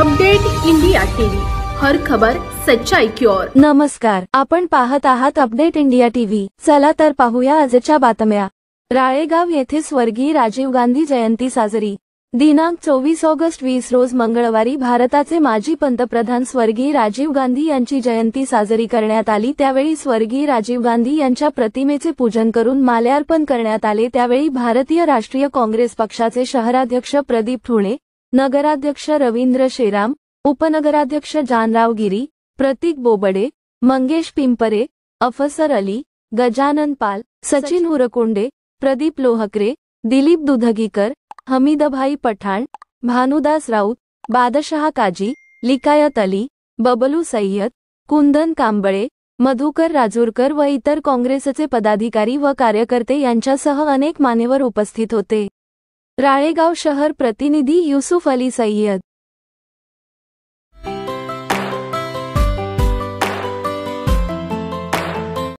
Update India TV, हर खबर सच्चाई की ओर। नमस्कार, आपण पाहत आहात अपडेट इंडिया टीव्ही। चला तर पाहूया आजच्या बातम्या। राळेगाव येथे स्वर्गीय राजीव गांधी जयंती साजरी। दिनांक 24 ऑगस्ट 20 रोज मंगळवारी भारताचे माजी पंतप्रधान स्वर्गीय राजीव गांधी यांची जयंती साजरी करण्यात आली। त्यावेळी स्वर्गीय राजीव गांधी यांच्या प्रतिमेचे पूजन करून माल्यार्पण करण्यात आले। त्यावेळी भारतीय राष्ट्रीय काँग्रेस पक्षाचे शहराध्यक्ष प्रदीप ठुणे, नगराध्यक्ष रवींद्र शेराम, उपनगराध्यक्ष जानराव गिरी, प्रतीक बोबडे, मंगेश पिंपरे, अफसर अली, गजानन पाल, सचिन हुरकुंडे, प्रदीप लोहकरे, दिलीप दुधगीकर, हमीदभाई पठाण, भानुदास राऊत, बादशाह काजी, लिकायत अली, बबलू सय्यद, कुंदन कांबळे, मधुकर राजूरकर व इतर काँग्रेसचे पदाधिकारी व कार्यकर्ते यांच्यासह अनेक मान्यवर उपस्थित होते। राळेगाव शहर प्रतिनिधी युसुफ अली सय्यद।